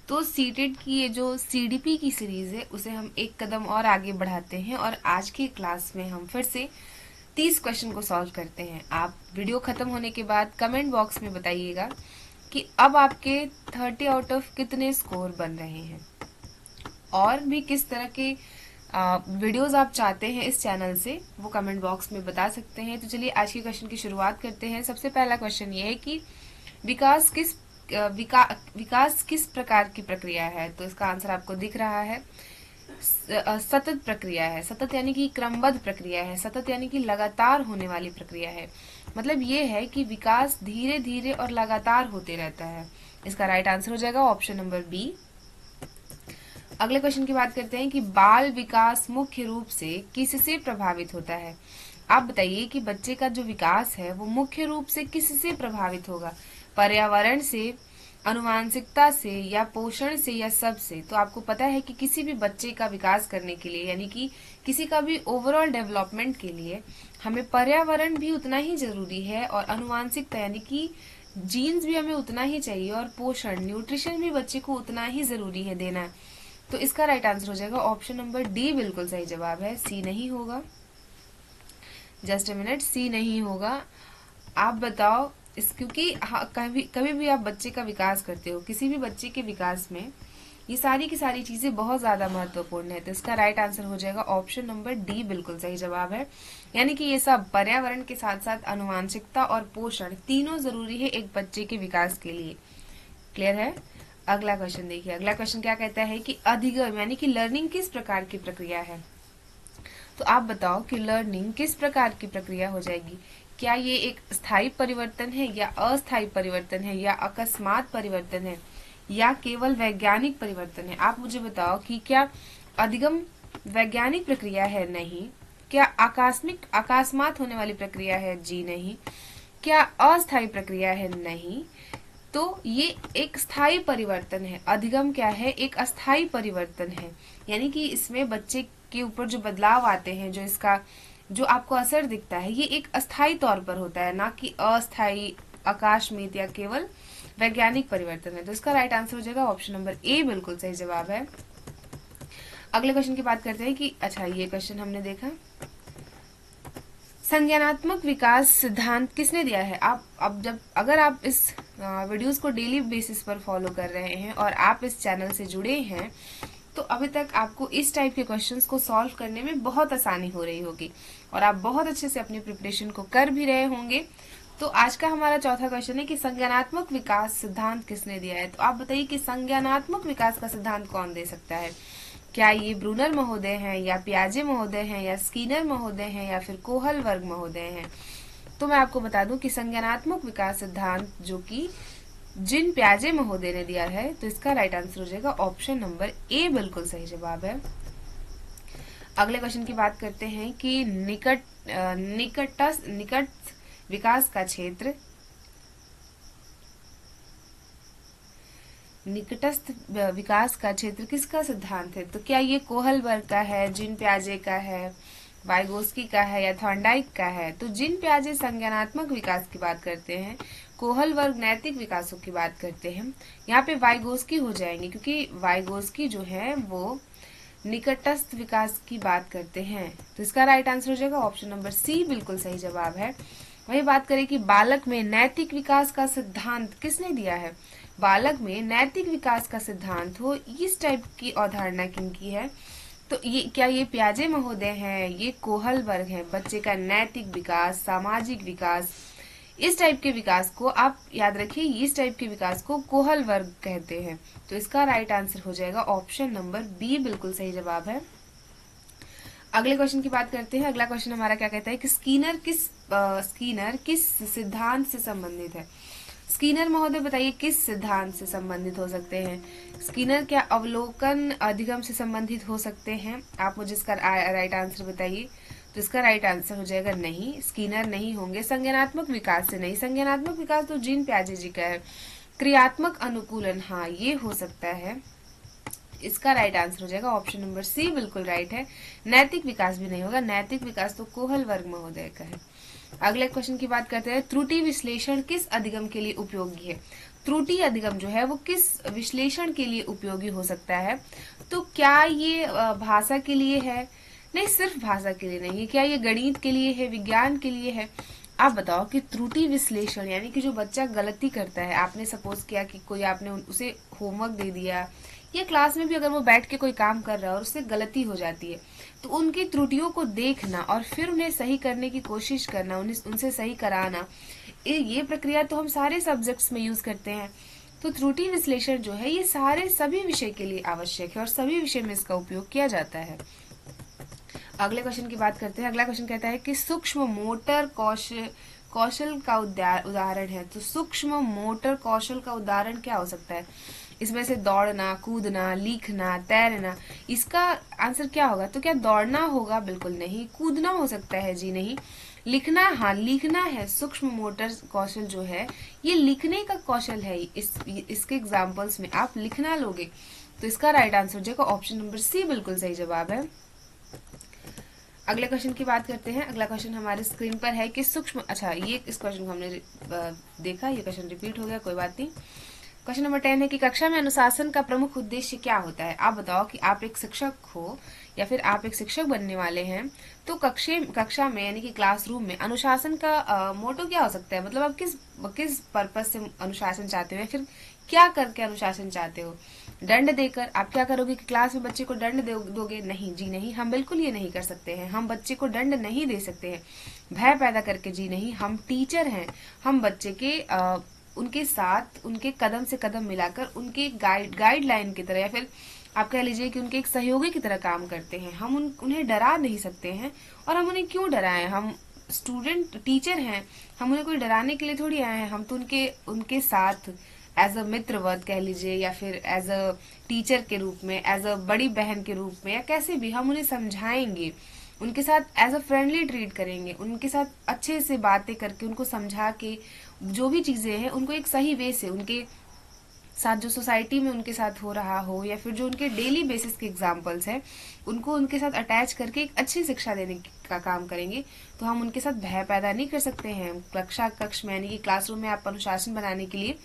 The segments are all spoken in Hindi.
तो सीटेट की ये जो सीडीपी की सीरीज है उसे हम एक कदम और आगे बढ़ाते हैं और आज की क्लास में हम फिर से 30 क्वेश्चन को सॉल्व करते हैं। आप वीडियो खत्म होने के बाद कमेंट बॉक्स में बताइएगा कि अब आपके 30 आउट ऑफ कितने स्कोर बन रहे हैं और भी किस तरह के वीडियोस आप चाहते हैं इस चैनल से, वो कमेंट बॉक्स में बता सकते हैं। तो चलिए आज के क्वेश्चन की शुरुआत करते हैं। सबसे पहला क्वेश्चन ये है कि विकास किस विकास किस प्रकार की प्रक्रिया है। तो इसका आंसर आपको दिख रहा है, सतत प्रक्रिया है। सतत यानी कि क्रमबद्ध प्रक्रिया है, सतत यानी कि लगातार होने वाली प्रक्रिया है। मतलब ये है कि विकास धीरे धीरे और लगातार होते रहता है। इसका राइट आंसर हो जाएगा ऑप्शन नंबर बी। अगले क्वेश्चन की बात करते हैं कि बाल विकास मुख्य रूप से किससे प्रभावित होता है। आप बताइए कि बच्चे का जो विकास है वो मुख्य रूप से किससे प्रभावित होगा, पर्यावरण से, अनुवांशिकता से, या पोषण से, या सब से। तो आपको पता है कि किसी भी बच्चे का विकास करने के लिए यानी कि किसी का भी ओवरऑल डेवलपमेंट के लिए हमें पर्यावरण भी उतना ही जरूरी है और अनुवांशिकता यानी कि जीन्स भी हमें उतना ही चाहिए और पोषण न्यूट्रिशन भी बच्चे को उतना ही जरूरी है देना। तो इसका राइट आंसर हो जाएगा ऑप्शन नंबर डी बिल्कुल सही जवाब है, सी नहीं होगा। जस्ट अ मिनट, सी नहीं होगा। आप बताओ इस, क्योंकि कभी कभी भी आप बच्चे का विकास करते हो, किसी भी बच्चे के विकास में ये सारी की सारी चीजें बहुत ज्यादा महत्वपूर्ण है। तो इसका राइट आंसर हो जाएगा ऑप्शन नंबर डी बिल्कुल सही जवाब है। यानी कि ये सब पर्यावरण के साथ साथ अनुवांशिकता और पोषण तीनों जरूरी है एक बच्चे के विकास के लिए। क्लियर है। अगला क्वेश्चन देखिए। अगला क्वेश्चन क्या कहता है कि अधिगम यानी कि लर्निंग किस प्रकार की प्रक्रिया है। तो आप बताओ कि लर्निंग किस प्रकार की प्रक्रिया हो जाएगी। क्या ये एक स्थायी परिवर्तन है, या अस्थायी परिवर्तन है, या अकस्मात परिवर्तन है, या केवल वैज्ञानिक परिवर्तन है। आप मुझे बताओ कि क्या अधिगम वैज्ञानिक प्रक्रिया है, नहीं। क्या अकस्मात होने वाली प्रक्रिया है, जी नहीं। क्या अस्थायी प्रक्रिया है, नहीं। तो ये एक स्थायी परिवर्तन है। अधिगम क्या है, एक अस्थायी परिवर्तन है। यानी कि इसमें बच्चे के ऊपर जो बदलाव आते हैं, जो इसका जो आपको असर दिखता है, ये एक अस्थायी तौर पर होता है, ना कि अस्थायी, आकस्मिक या केवल वैज्ञानिक परिवर्तन है। तो इसका राइट आंसर हो जाएगा ऑप्शन नंबर ए बिल्कुल सही जवाब है। अगले क्वेश्चन की बात करते हैं कि अच्छा ये क्वेश्चन हमने देखा, संज्ञानात्मक विकास सिद्धांत किसने दिया है। आप अब जब अगर आप इस वीडियोस को डेली बेसिस पर फॉलो कर रहे हैं और आप इस चैनल से जुड़े हैं, तो अभी तक आपको इस टाइप के क्वेश्चंस को सॉल्व करने में बहुत आसानी हो रही होगी और आप बहुत अच्छे से अपनी प्रिपरेशन को कर भी रहे होंगे। तो आज का हमारा चौथा क्वेश्चन है कि संज्ञानात्मक विकास सिद्धांत किसने दिया है। तो आप बताइए कि संज्ञानात्मक विकास का सिद्धांत कौन दे सकता है। क्या ये ब्रूनर महोदय हैं, या पियाजे महोदय हैं, या स्कीनर महोदय हैं, या फिर कोहलवर्ग महोदय हैं। तो मैं आपको बता दूं कि संज्ञानात्मक विकास सिद्धांत जो कि जिन पियाजे महोदय ने दिया है, तो इसका राइट आंसर हो जाएगा ऑप्शन नंबर ए बिल्कुल सही जवाब है। अगले क्वेश्चन की बात करते हैं कि निकट विकास का क्षेत्र, निकटस्थ विकास का क्षेत्र किसका सिद्धांत है। तो क्या ये कोहलबर्ग का है, जिन पियाजे का है, वाइगोस्की का है, या थॉर्नडाइक का है। तो जिन पियाजे संज्ञानात्मक विकास की बात करते हैं, कोहलबर्ग नैतिक विकासों की बात करते हैं। यहाँ पे वाइगोस्की हो जाएंगे क्योंकि वाइगोस्की जो है वो निकटस्थ विकास की बात करते हैं। तो इसका राइट आंसर हो जाएगा ऑप्शन नंबर सी बिल्कुल सही जवाब है। वही बात करें कि बालक में नैतिक विकास का सिद्धांत किसने दिया है। बालक में नैतिक विकास का सिद्धांत हो, इस टाइप की अवधारणा किनकी है। तो ये क्या ये पियाजे महोदय हैं, ये कोहलबर्ग हैं। बच्चे का नैतिक विकास, सामाजिक विकास, इस टाइप के विकास को आप याद रखिए, इस टाइप के विकास को कोहलबर्ग कहते हैं। तो इसका राइट आंसर हो जाएगा ऑप्शन नंबर बी बिल्कुल सही जवाब है। अगले क्वेश्चन की बात करते हैं। अगला क्वेश्चन हमारा क्या कहता है कि स्कीनर किस सिद्धांत से संबंधित है। स्कीनर महोदय बताइए किस सिद्धांत से संबंधित हो सकते हैं। स्कीनर क्या अवलोकन अधिगम से संबंधित हो सकते हैं। आप मुझे इसका राइट आंसर बताइए। तो इसका राइट आंसर हो जाएगा नहीं, स्कीनर नहीं होंगे। संज्ञानात्मक विकास से नहीं, संज्ञानात्मक विकास तो जीन पियाजे जी का है। क्रियात्मक अनुकूलन, हाँ ये हो सकता है। इसका राइट आंसर हो जाएगा ऑप्शन नंबर सी बिल्कुल राइट है। नैतिक विकास भी नहीं होगा, नैतिक विकास तो कोहलबर्ग महोदय का है। अगले क्वेश्चन की बात करते हैं, त्रुटि विश्लेषण किस अधिगम के लिए उपयोगी है। त्रुटि अधिगम जो है वो किस विश्लेषण के लिए उपयोगी हो सकता है? तो क्या ये भाषा के लिए है? नहीं, सिर्फ भाषा के लिए नहीं है। क्या ये गणित के लिए है, विज्ञान के लिए है? आप बताओ कि त्रुटि विश्लेषण यानी कि जो बच्चा गलती करता है, आपने सपोज किया कि कोई आपने उसे होमवर्क दे दिया या क्लास में भी अगर वो बैठ के कोई काम कर रहा है और उससे गलती हो जाती है, तो उनकी त्रुटियों को देखना और फिर उन्हें सही करने की कोशिश करना, उन्हें उनसे सही कराना, ये प्रक्रिया तो हम सारे सब्जेक्ट्स में यूज करते हैं। तो त्रुटि विश्लेषण जो है ये सारे सभी विषय के लिए आवश्यक है और सभी विषय में इसका उपयोग किया जाता है। अगले क्वेश्चन की बात करते हैं। अगला क्वेश्चन कहता है कि सूक्ष्म मोटर कौशल का उदाहरण है। तो सूक्ष्म मोटर कौशल का उदाहरण क्या हो सकता है? इसमें से दौड़ना, कूदना, लिखना, तैरना, इसका आंसर क्या होगा? तो क्या दौड़ना होगा? बिल्कुल नहीं। कूदना हो सकता है? जी नहीं। लिखना, हाँ लिखना है। सूक्ष्म मोटर कौशल जो है ये लिखने का कौशल है। इसके एग्जाम्पल्स में आप लिखना लोगे तो इसका राइट आंसर जो है ऑप्शन नंबर सी बिल्कुल सही जवाब है। अगले क्वेश्चन की बात करते हैं। अगला क्वेश्चन हमारे स्क्रीन पर है कि सूक्ष्म, अच्छा ये इस क्वेश्चन को हमने देखा, ये क्वेश्चन रिपीट हो गया, कोई बात नहीं। क्वेश्चन नंबर 10 है कि कक्षा में अनुशासन का प्रमुख उद्देश्य क्या होता है? आप बताओ कि आप एक शिक्षक हो या फिर आप एक शिक्षक बनने वाले हैं, तो कक्षा में यानी कि क्लासरूम में अनुशासन का मोटो क्या हो सकता है? मतलब आप किस पर्पज से अनुशासन चाहते हो या फिर क्या करके अनुशासन चाहते हो? दंड देकर आप क्या करोगे कि क्लास में बच्चे को दंड दोगे? नहीं जी नहीं, हम बिल्कुल ये नहीं कर सकते हैं। हम बच्चे को दंड नहीं दे सकते हैं भय पैदा करके। जी नहीं, हम टीचर हैं। हम बच्चे के उनके साथ उनके कदम से कदम मिलाकर उनके गाइडलाइन की तरह या फिर आप कह लीजिए कि उनके एक सहयोगी की तरह काम करते हैं। हम उन्हें डरा नहीं सकते हैं। और हम उन्हें क्यों डराएं? हम स्टूडेंट टीचर हैं, हम उन्हें कोई डराने के लिए थोड़ी आए हैं। हम तो उनके साथ एज अ मित्रवत कह लीजिए या फिर एज अ टीचर के रूप में, एज अ बड़ी बहन के रूप में या कैसे भी हम उन्हें समझाएंगे, उनके साथ एज अ फ्रेंडली ट्रीट करेंगे, उनके साथ अच्छे से बातें करके उनको समझा के जो भी चीजें हैं उनको एक सही वे से उनके साथ जो सोसाइटी में उनके साथ हो रहा हो या फिर जो उनके डेली बेसिस के एग्जाम्पल्स हैं उनको उनके साथ अटैच करके एक अच्छी शिक्षा देने का काम करेंगे। तो हम उनके साथ भय पैदा नहीं कर सकते हैं। कक्ष में यानी कि क्लासरूम में आप अनुशासन बनाने के लिए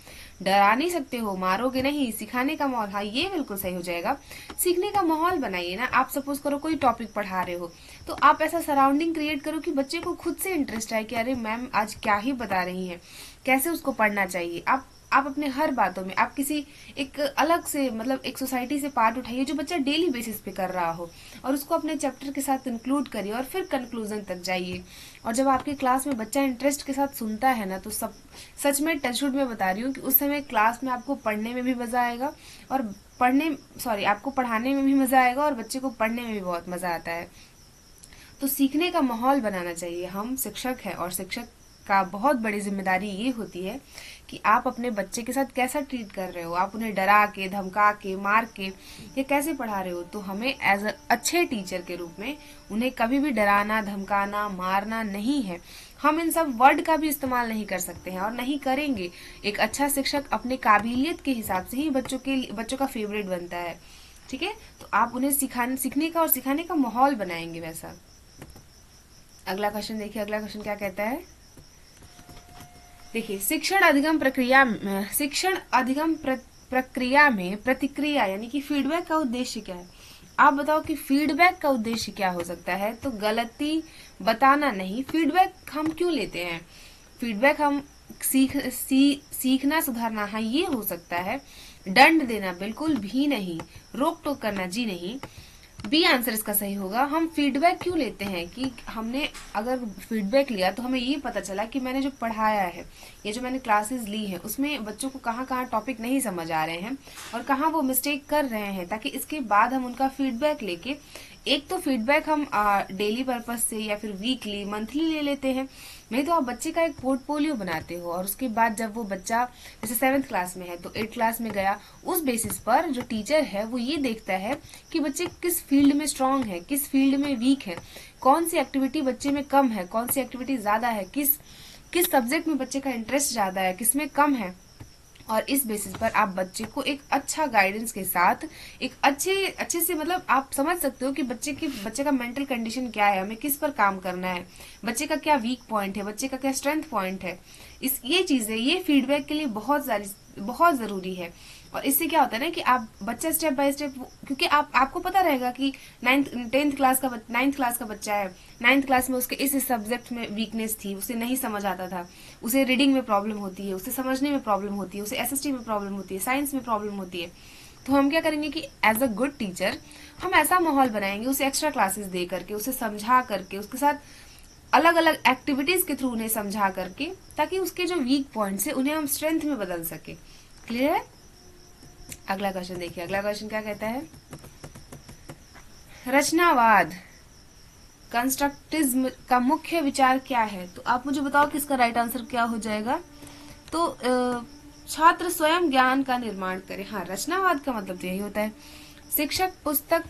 डरा नहीं सकते हो, मारोगे नहीं। सिखाने का माहौल, हाँ ये बिल्कुल सही हो जाएगा। सीखने का माहौल बनाइए ना। आप सपोज करो कोई टॉपिक पढ़ा रहे हो तो आप ऐसा सराउंडिंग क्रिएट करो कि बच्चे को खुद से इंटरेस्ट आए कि अरे मैम आज क्या ही बता रही हैं, कैसे उसको पढ़ना चाहिए। आप अपने हर बातों में आप किसी एक अलग से मतलब एक सोसाइटी से पार्ट उठाइए जो बच्चा डेली बेसिस पे कर रहा हो और उसको अपने चैप्टर के साथ इंक्लूड करिए और फिर कंक्लूजन तक जाइए। और जब आपके क्लास में बच्चा इंटरेस्ट के साथ सुनता है ना तो सब सच में टचवुड में बता रही हूँ कि उस समय क्लास में आपको पढ़ने में भी मजा आएगा और आपको पढ़ाने में भी मजा आएगा और बच्चे को पढ़ने में भी बहुत मजा आता है। तो सीखने का माहौल बनाना चाहिए। हम शिक्षक हैं और शिक्षक का बहुत बड़ी जिम्मेदारी ये होती है कि आप अपने बच्चे के साथ कैसा ट्रीट कर रहे हो। आप उन्हें डरा के, धमका के, मार के या कैसे पढ़ा रहे हो। तो हमें एज अ अच्छे टीचर के रूप में उन्हें कभी भी डराना, धमकाना, मारना नहीं है। हम इन सब वर्ड का भी इस्तेमाल नहीं कर सकते हैं और नहीं करेंगे। एक अच्छा शिक्षक अपने काबिलियत के हिसाब से ही बच्चों का फेवरेट बनता है। ठीक है, तो आप उन्हें सीखने का और सिखाने का माहौल बनाएंगे वैसा। अगला क्वेश्चन देखिए। अगला क्वेश्चन क्या कहता है? देखिए, शिक्षण अधिगम प्रक्रिया में प्रतिक्रिया यानी कि फीडबैक का उद्देश्य क्या है? आप बताओ कि फीडबैक का उद्देश्य क्या हो सकता है? तो गलती बताना नहीं। फीडबैक हम क्यों लेते हैं? फीडबैक हम सीखना, सुधारना, हाँ ये हो सकता है। दंड देना बिल्कुल भी नहीं। रोक टोक करना, जी नहीं। बी आंसर इसका सही होगा। हम फीडबैक क्यों लेते हैं कि हमने अगर फीडबैक लिया तो हमें ये पता चला कि मैंने जो पढ़ाया है या जो मैंने क्लासेस ली हैं उसमें बच्चों को कहाँ कहाँ टॉपिक नहीं समझ आ रहे हैं और कहाँ वो मिस्टेक कर रहे हैं, ताकि इसके बाद हम उनका फीडबैक लेके, एक तो फीडबैक हम डेली पर्पज से या फिर वीकली, मंथली ले लेते हैं। नहीं तो आप बच्चे का एक पोर्टफोलियो बनाते हो और उसके बाद जब वो बच्चा जैसे 7th क्लास में है तो 8th क्लास में गया, उस बेसिस पर जो टीचर है वो ये देखता है कि बच्चे किस फील्ड में स्ट्रांग है, किस फील्ड में वीक है, कौन सी एक्टिविटी बच्चे में कम है, कौन सी एक्टिविटी ज्यादा है, किस सब्जेक्ट में बच्चे का इंटरेस्ट ज्यादा है, किसमें कम है। और इस बेसिस पर आप बच्चे को एक अच्छा गाइडेंस के साथ एक अच्छे से मतलब आप समझ सकते हो कि बच्चे का मेंटल कंडीशन क्या है, हमें किस पर काम करना है, बच्चे का क्या वीक पॉइंट है, बच्चे का क्या स्ट्रेंथ पॉइंट है। ये चीजें, ये फीडबैक के लिए बहुत जरूरी है। और इससे क्या होता है ना कि आप बच्चा स्टेप बाय स्टेप, क्योंकि आपको पता रहेगा कि नाइन्थ क्लास का बच्चा है, नाइन्थ क्लास में उसके इस सब्जेक्ट में वीकनेस थी, उसे नहीं समझ आता था, उसे रीडिंग में प्रॉब्लम होती है, उसे समझने में प्रॉब्लम होती है, उसे एसएसटी में प्रॉब्लम होती है, साइंस में प्रॉब्लम होती है। तो हम क्या करेंगे कि एज अ गुड टीचर हम ऐसा माहौल बनाएंगे, उसे एक्स्ट्रा क्लासेस दे करके, उसे समझा करके, उसके साथ अलग अलग एक्टिविटीज के थ्रू उन्हें समझा करके, ताकि उसके जो वीक पॉइंट्स है उन्हें हम स्ट्रेंथ में बदल सके। क्लियर है? अगला क्वेश्चन देखिए, अगला क्वेश्चन क्या कहता है, रचनावाद कंस्ट्रक्टिज्म का मुख्य विचार क्या है? तो आप मुझे बताओ कि इसका राइट आंसर क्या हो जाएगा। तो छात्र स्वयं ज्ञान का निर्माण करे। हाँ, रचनावाद का मतलब तो यही होता है। शिक्षक पुस्तक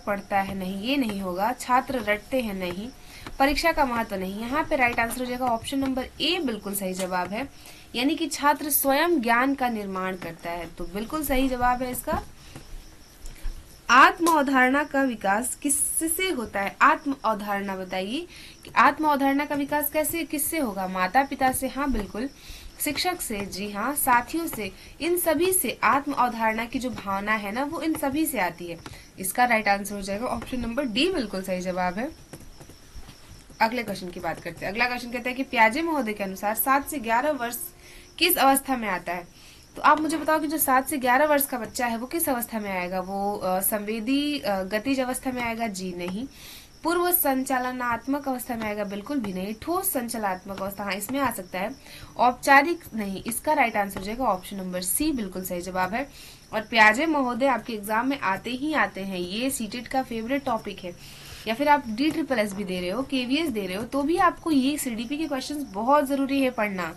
पढ़ता है, नहीं, ये नहीं होगा। छात्र रटते हैं, नहीं। परीक्षा का महत्व, नहीं। यहाँ पे राइट आंसर हो जाएगा ऑप्शन नंबर ए, बिल्कुल सही जवाब है। यानी कि छात्र स्वयं ज्ञान का निर्माण करता है, तो बिल्कुल सही जवाब है इसका। आत्म अवधारणा का विकास किससे होता है? आत्म अवधारणा बताइए कि आत्म अवधारणा का विकास कैसे, किससे होगा? माता पिता से, हाँ बिल्कुल। शिक्षक से, जी हाँ। साथियों से, इन सभी से आत्म अवधारणा की जो भावना है ना, वो इन सभी से आती है। इसका राइट आंसर हो जाएगा ऑप्शन नंबर डी, बिल्कुल सही जवाब है। अगले क्वेश्चन की बात करते हैं। अगला क्वेश्चन कहता है कि प्याजे महोदय के अनुसार 7 से 11 वर्ष किस अवस्था में आता है? तो आप मुझे बताओ कि जो 7 से 11 वर्ष का बच्चा है वो किस अवस्था में आएगा? वो संवेदी गतिज अवस्था में आएगा? जी नहीं। पूर्व संचालनात्मक अवस्था में आएगा? बिल्कुल भी नहीं। ठोस संचालनात्मक अवस्था, हाँ इसमें आ सकता है। औपचारिक, नहीं। इसका राइट आंसर हो जाएगा ऑप्शन नंबर सी, बिल्कुल सही जवाब है। और प्याजे महोदय आपके एग्जाम में आते ही आते हैं, ये सीटेट का फेवरेट टॉपिक है। या फिर आप DSSS भी दे रहे हो, KVS दे रहे हो, तो भी आपको ये CDP के क्वेश्चंस बहुत जरूरी है पढ़ना।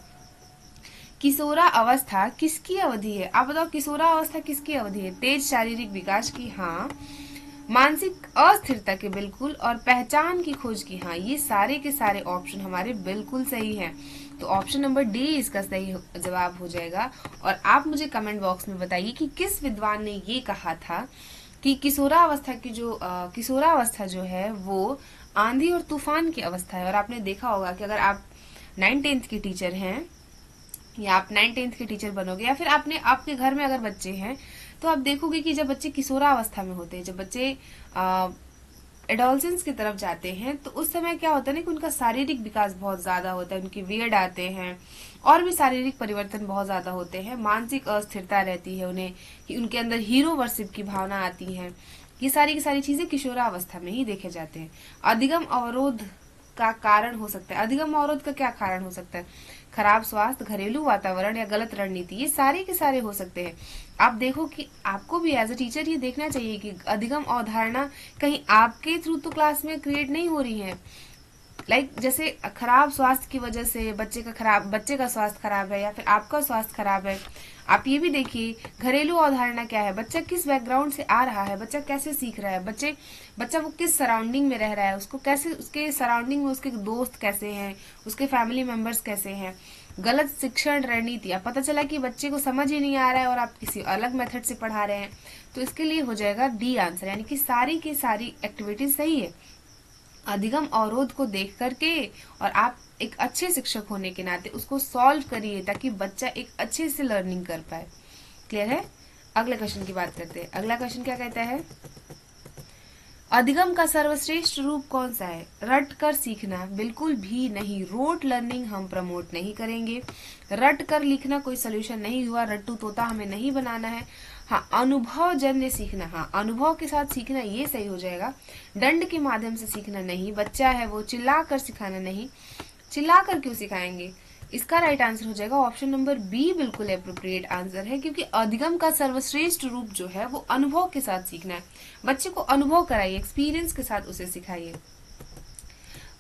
किशोरा अवस्था किसकी अवधि है? आप बताओ, किशोरा अवस्था किसकी अवधि है? तेज शारीरिक विकास की, हाँ। मानसिक अस्थिरता के, बिल्कुल। और पहचान की खोज की, हाँ। ये सारे के सारे ऑप्शन हमारे बिल्कुल सही हैं। तो ऑप्शन नंबर डी इसका सही जवाब हो जाएगा। और आप मुझे कमेंट बॉक्स में बताइए कि किस विद्वान ने ये कहा था कि किशोरावस्था जो है वो आंधी और तूफान की अवस्था है। और आपने देखा होगा कि अगर आप 9th-10th के टीचर हैं, या आप 9th-10th के टीचर बनोगे, या फिर आपके घर में अगर बच्चे हैं, तो आप देखोगे कि जब बच्चे किशोरावस्था में होते हैं, जब बच्चे एडोलसेंस की तरफ जाते हैं, तो उस समय क्या होता है ना कि उनका शारीरिक विकास बहुत ज्यादा होता है, उनकी वियर्ड आते हैं, और भी शारीरिक परिवर्तन बहुत ज्यादा होते हैं। मानसिक अस्थिरता रहती है उन्हें, कि उनके अंदर हीरो वर्शिप की भावना आती है। ये सारी की सारी चीजें किशोरावस्था में ही देखे जाते हैं। अधिगम अवरोध का कारण हो सकता है। अधिगम अवरोध का क्या कारण हो सकता है? खराब स्वास्थ्य, घरेलू वातावरण, या गलत रणनीति, ये सारे के सारे हो सकते हैं। आप देखो कि आपको भी एज अ टीचर ये देखना चाहिए कि अधिगम अवधारणा कहीं आपके थ्रू तो क्लास में क्रिएट नहीं हो रही है। जैसे खराब स्वास्थ्य की वजह से बच्चे का स्वास्थ्य खराब है, या फिर आपका स्वास्थ्य खराब है। आप ये भी देखिए, घरेलू अवधारणा क्या है, बच्चा किस बैकग्राउंड से आ रहा है, बच्चा कैसे सीख रहा है, बच्चा वो किस सराउंडिंग में रह रहा है, उसको कैसे, उसके सराउंडिंग में उसके दोस्त कैसे हैं, उसके फैमिली मेंबर्स कैसे हैं। गलत शिक्षण रणनीति, अब पता चला कि बच्चे को समझ ही नहीं आ रहा है और आप किसी अलग मेथड से पढ़ा रहे हैं, तो इसके लिए हो जाएगा डी आंसर, यानी कि सारी की सारी एक्टिविटीज सही है। अधिगम अवरोध को देख करके और आप एक अच्छे शिक्षक होने के नाते उसको सॉल्व करिए, ताकि बच्चा एक अच्छे से लर्निंग कर पाए। क्लियर है? अगले क्वेश्चन की बात करते हैं। अगला क्वेश्चन क्या कहता है, अधिगम का सर्वश्रेष्ठ रूप कौन सा है? रट कर सीखना, बिल्कुल भी नहीं। रोट लर्निंग हम प्रमोट नहीं करेंगे। रट कर लिखना कोई सोल्यूशन नहीं हुआ, रट्टू तोता हमें नहीं बनाना है। हाँ, अनुभव जन्य सीखना, हाँ अनुभव के साथ सीखना, ये सही हो जाएगा। दंड के माध्यम से सीखना नहीं, बच्चा है वो चिल्ला कर सिखाना नहीं। चिल्ला कर क्यों सिखाएंगे? इसका राइट आंसर हो जाएगा ऑप्शन नंबर बी, बिल्कुल एप्रोप्रिएट आंसर है, क्योंकि अधिगम का सर्वश्रेष्ठ रूप जो है वो अनुभव के साथ सीखना है। बच्चे को अनुभव कराइए, एक्सपीरियंस के साथ उसे सिखाइए।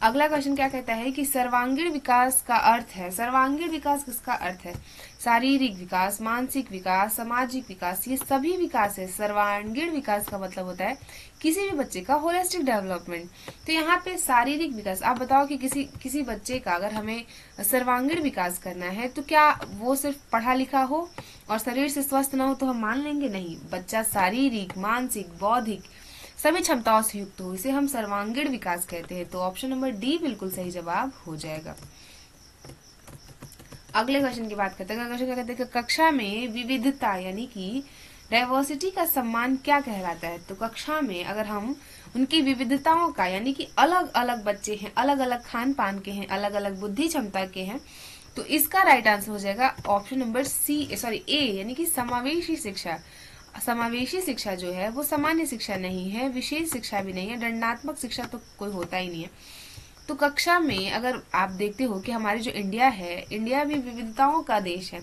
अगला क्वेश्चन क्या कहता है कि सर्वांगीण विकास का अर्थ है। सर्वांगीण विकास किसका अर्थ है? शारीरिक विकास, मानसिक विकास, सामाजिक विकास, ये सभी विकास है। सर्वांगीण विकास का मतलब होता है किसी भी बच्चे का होलिस्टिक डेवलपमेंट। तो यहाँ पे शारीरिक विकास, आप बताओ कि किसी बच्चे का अगर हमें सर्वांगीण विकास करना है, तो क्या वो सिर्फ पढ़ा लिखा हो और शरीर से स्वस्थ ना हो तो हम मान लेंगे? नहीं, बच्चा शारीरिक, मानसिक, बौद्धिक सभी क्षमताओं से युक्त हो, इसे हम सर्वांगीण विकास कहते हैं। तो ऑप्शन नंबर डी बिल्कुल सही जवाब हो जाएगा। अगले क्वेश्चन की बात करते हैं। क्वेश्चन क्या कहते हैं कि कक्षा में विविधता यानी कि डाइवर्सिटी का सम्मान क्या कहलाता है। तो कक्षा में अगर हम उनकी विविधताओं का यानी कि अलग अलग बच्चे हैं, अलग अलग खान पान के हैं, अलग अलग बुद्धि क्षमता के हैं, तो इसका राइट आंसर हो जाएगा ऑप्शन नंबर ए यानी कि समावेशी शिक्षा। समावेशी शिक्षा जो है वो सामान्य शिक्षा नहीं है, विशेष शिक्षा भी नहीं है, दंडात्मक शिक्षा तो कोई होता ही नहीं है। तो कक्षा में अगर आप देखते हो कि हमारे जो इंडिया है, इंडिया भी विविधताओं का देश है,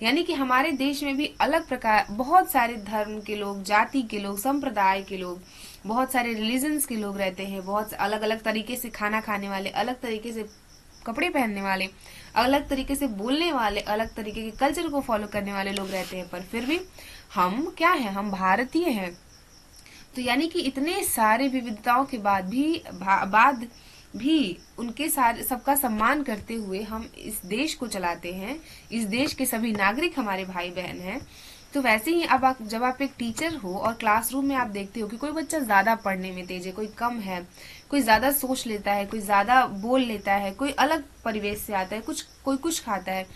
यानी कि हमारे देश में भी अलग प्रकार बहुत सारे धर्म के लोग, जाति के लोग, संप्रदाय के लोग, बहुत सारे रिलीजन्स के लोग रहते हैं, बहुत अलग अलग तरीके से खाना खाने वाले, अलग तरीके से कपड़े पहनने वाले, अलग तरीके से बोलने वाले, अलग तरीके के कल्चर को फॉलो करने वाले लोग रहते हैं, पर फिर भी हम क्या है, हम भारतीय हैं। तो यानी कि इतने सारे विविधताओं के बाद भी उनके सारे सबका सम्मान करते हुए हम इस देश को चलाते हैं। इस देश के सभी नागरिक हमारे भाई बहन हैं। तो वैसे ही अब जब आप एक टीचर हो और क्लासरूम में आप देखते हो कि कोई बच्चा ज्यादा पढ़ने में तेज है, कोई कम है, कोई ज्यादा सोच लेता है, कोई ज्यादा बोल लेता है, कोई अलग परिवेश से आता है, कोई कुछ खाता है,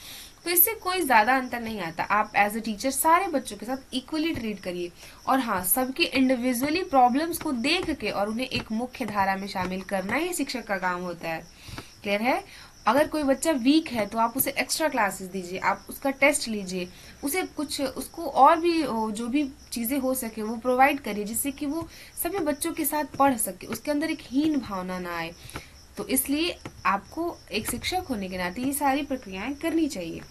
तो इससे कोई ज्यादा अंतर नहीं आता। आप एज अ टीचर सारे बच्चों के साथ इक्वली ट्रीट करिए, और हाँ, सबके इंडिविजुअली प्रॉब्लम्स को देख के और उन्हें एक मुख्य धारा में शामिल करना ही शिक्षक का काम होता है। क्लियर है? अगर कोई बच्चा वीक है तो आप उसे एक्स्ट्रा क्लासेस दीजिए, आप उसका टेस्ट लीजिए, उसे कुछ उसको और भी जो भी चीजें हो सके वो प्रोवाइड करिए, जिससे कि वो सभी बच्चों के साथ पढ़ सके, उसके अंदर एक हीन भावना ना आए। तो इसलिए आपको एक शिक्षक होने के नाते ये सारी प्रक्रियाएं करनी चाहिए।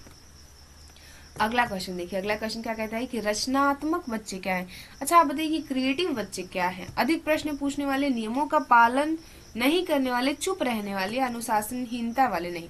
अगला क्वेश्चन देखिए। अगला क्वेश्चन क्या कहता है कि रचनात्मक बच्चे क्या है। अच्छा, आप बताइए कि क्रिएटिव बच्चे क्या है। अधिक प्रश्न पूछने वाले, नियमों का पालन नहीं करने वाले, चुप रहने वाले, अनुशासनहीनता वाले नहीं।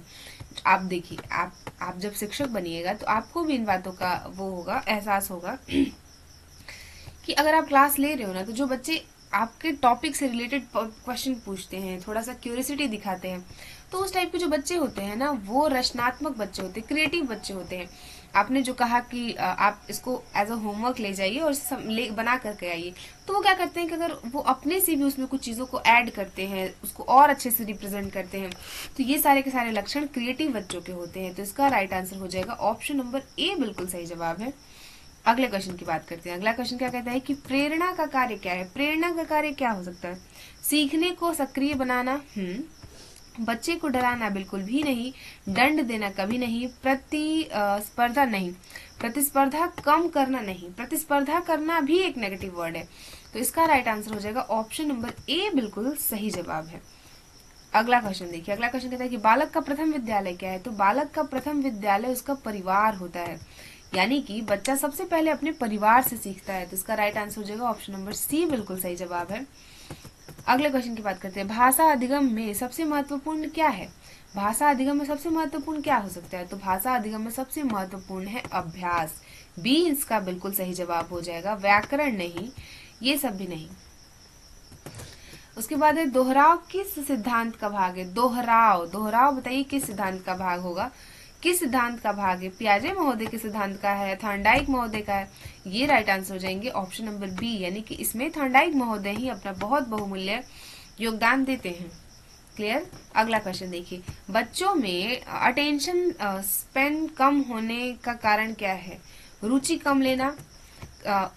आप देखिए, आप जब शिक्षक बनिएगा तो आपको भी इन बातों का वो होगा, एहसास होगा कि अगर आप क्लास ले रहे हो ना, तो जो बच्चे आपके टॉपिक से रिलेटेड क्वेश्चन पूछते हैं, थोड़ा सा क्यूरियोसिटी दिखाते हैं, तो उस टाइप के जो बच्चे होते हैं ना, वो रचनात्मक बच्चे होते हैं, क्रिएटिव बच्चे होते हैं। आपने जो कहा कि आप इसको एज अ होमवर्क ले जाइए और बना करके आइए, तो वो क्या करते हैं कि अगर वो अपने से भी उसमें कुछ चीजों को ऐड करते हैं, उसको और अच्छे से रिप्रेजेंट करते हैं, तो ये सारे के सारे लक्षण क्रिएटिव बच्चों के होते हैं। तो इसका राइट आंसर हो जाएगा ऑप्शन नंबर ए, बिल्कुल सही जवाब है। अगले क्वेश्चन की बात करते हैं। अगला क्वेश्चन क्या कहता है कि प्रेरणा का कार्य क्या है। प्रेरणा का कार्य क्या हो सकता है। सीखने को सक्रिय बनाना, बच्चे को डराना बिल्कुल भी नहीं, दंड देना कभी नहीं, प्रतिस्पर्धा नहीं, प्रतिस्पर्धा कम करना नहीं, प्रतिस्पर्धा करना भी एक नेगेटिव वर्ड है। तो इसका राइट आंसर हो जाएगा ऑप्शन नंबर ए, बिल्कुल सही जवाब है। अगला क्वेश्चन देखिए। अगला क्वेश्चन कहता है कि बालक का प्रथम विद्यालय क्या है। तो बालक का प्रथम विद्यालय उसका परिवार होता है, यानी कि बच्चा सबसे पहले अपने परिवार से सीखता है। तो इसका राइट आंसर हो जाएगा ऑप्शन नंबर सी, बिल्कुल सही जवाब है। अगले क्वेश्चन की बात करते हैं। भाषा अधिगम में सबसे महत्वपूर्ण क्या है। भाषा अधिगम में सबसे महत्वपूर्ण क्या हो सकता है। तो भाषा अधिगम में सबसे महत्वपूर्ण है अभ्यास। बी इसका बिल्कुल सही जवाब हो जाएगा, व्याकरण नहीं, ये सब भी नहीं। उसके बाद है दोहराव किस सिद्धांत का भाग है। दोहराव बताइए किस सिद्धांत का भाग होगा, किस सिद्धांत का भाग है। पियाजे महोदय के सिद्धांत का है, थॉर्नडाइक महोदय का है। ये राइट आंसर हो जाएंगे ऑप्शन नंबर बी, यानी कि इसमें थॉर्नडाइक महोदय ही अपना बहुत बहुमूल्य योगदान देते हैं। क्लियर। अगला क्वेश्चन देखिए। बच्चों में अटेंशन स्पेन कम होने का कारण क्या है। रुचि कम लेना,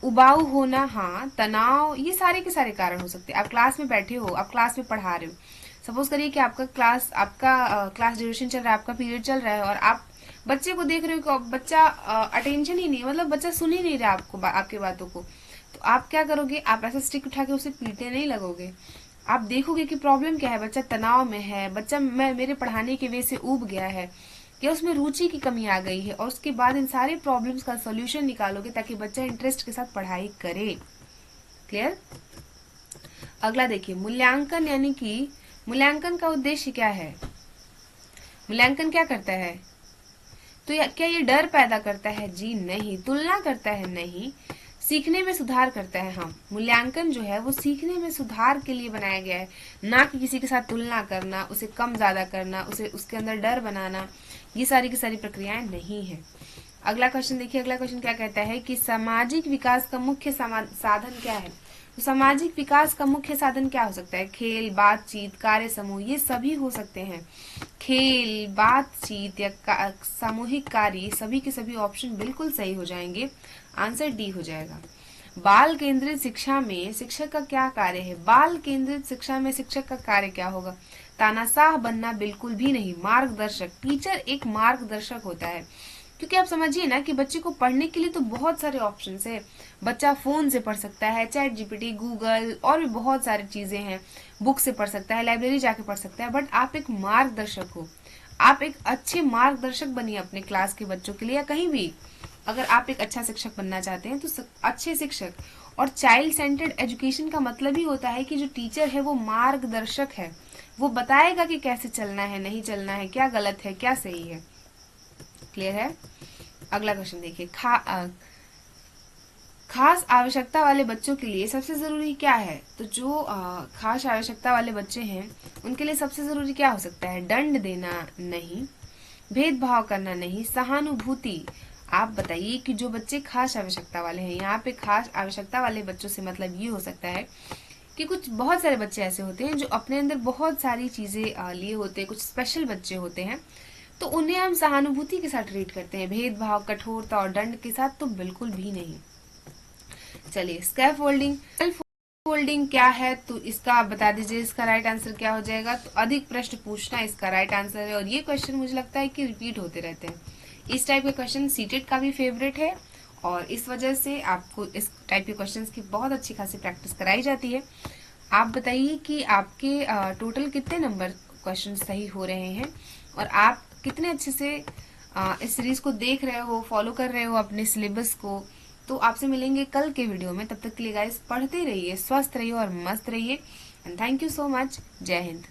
उबाऊ होना, हाँ, तनाव, ये सारे के सारे कारण हो सकते हैं। आप क्लास में बैठे हो, आप क्लास में पढ़ा रहे हो, सपोज करिए कि आपका क्लास ड्यूरेशन चल रहा है, आपका पीरियड चल रहा है, और आप बच्चे को देख रहे हो कि बच्चा अटेंशन ही नहीं, मतलब बच्चा सुन ही नहीं रहा आपकी बातों को, तो आप क्या करोगे, आप ऐसा स्टिक उठा के उसे पीटने नहीं लगोगे। आप देखोगे कि प्रॉब्लम क्या है, बच्चा तनाव में है, बच्चा मेरे पढ़ाने की वजह से ऊब गया है, या उसमें रुचि की कमी आ गई है, और उसके बाद इन सारे प्रॉब्लम्स का सोल्यूशन निकालोगे ताकि बच्चा इंटरेस्ट के साथ पढ़ाई करे। क्लियर। अगला देखिए, मूल्यांकन, यानी कि मूल्यांकन का उद्देश्य क्या है। मूल्यांकन क्या करता है। तो क्या ये डर पैदा करता है। जी नहीं। तुलना करता है। नहीं। सीखने में सुधार करता है। हाँ, मूल्यांकन जो है वो सीखने में सुधार के लिए बनाया गया है, ना कि किसी के साथ तुलना करना, उसे कम ज्यादा करना, उसके अंदर डर बनाना, ये सारी की सारी प्रक्रियाएं नहीं है। अगला क्वेश्चन देखिए। अगला क्वेश्चन क्या कहता है कि सामाजिक विकास का मुख्य साधन क्या है। तो सामाजिक विकास का मुख्य साधन क्या हो सकता है? खेल, बातचीत, कार्य समूह, ये सभी हो सकते हैं। खेल, बातचीत या सामूहिक कार्य, सभी के सभी ऑप्शन बिल्कुल सही हो जाएंगे। आंसर डी हो जाएगा। बाल केंद्रित शिक्षा में शिक्षक का क्या कार्य है? बाल केंद्रित शिक्षा में शिक्षक का कार्य क्या होगा? तानाशाह बनना बिल्कुल भी नहीं, मार्गदर्शक। टीचर एक मार्गदर्शक होता है, क्योंकि आप समझिए ना कि बच्चे को पढ़ने के लिए तो बहुत सारे ऑप्शन है। बच्चा फोन से पढ़ सकता है, चैट जीपीटी, गूगल और भी बहुत सारी चीजें हैं, बुक से पढ़ सकता है, लाइब्रेरी जाके पढ़ सकता है। बट आप एक मार्गदर्शक हो, आप एक अच्छे मार्गदर्शक बनिए अपने क्लास के बच्चों के लिए या कहीं भी। अगर आप एक अच्छा शिक्षक बनना चाहते हैं तो अच्छे शिक्षक और चाइल्ड सेंटर्ड एजुकेशन का मतलब ही होता है कि जो टीचर है वो मार्गदर्शक है, वो बताएगा कि कैसे चलना है, नहीं चलना है, क्या गलत है, क्या सही है। क्लियर है? अगला क्वेश्चन देखिए। खास आवश्यकता वाले बच्चों के लिए सबसे जरूरी क्या है? तो जो खास आवश्यकता वाले बच्चे हैं उनके लिए सबसे जरूरी क्या हो सकता है? दंड देना नहीं, भेदभाव करना नहीं, सहानुभूति। आप बताइए कि जो बच्चे खास आवश्यकता वाले हैं, यहाँ पे खास आवश्यकता वाले बच्चों से मतलब ये हो सकता है कि कुछ बहुत सारे बच्चे ऐसे होते हैं जो अपने अंदर बहुत सारी चीजें लिए होते हैं, कुछ स्पेशल बच्चे होते हैं, तो उन्हें हम सहानुभूति के साथ ट्रीट करते हैं, भेदभाव, कठोरता और दंड के साथ तो बिल्कुल भी नहीं। चलिए, स्कैफ फोल्डिंग क्या है? तो इसका आप बता दीजिए, इसका राइट आंसर क्या हो जाएगा? तो अधिक प्रश्न पूछना इसका राइट आंसर है, और ये क्वेश्चन मुझे लगता है कि रिपीट होते रहते हैं। इस टाइप के क्वेश्चन सीटेट का भी फेवरेट है, और इस वजह से आपको इस टाइप के क्वेश्चंस की बहुत अच्छी खासी प्रैक्टिस कराई जाती है। आप बताइए कि आपके टोटल कितने नंबर क्वेश्चन सही हो रहे हैं, और आप कितने अच्छे से इस सीरीज को देख रहे हो, फॉलो कर रहे हो अपने सिलेबस को। तो आपसे मिलेंगे कल के वीडियो में। तब तक के लिए गाइस पढ़ते रहिए, स्वस्थ रहिए और मस्त रहिए। And thank you so much. जय हिंद।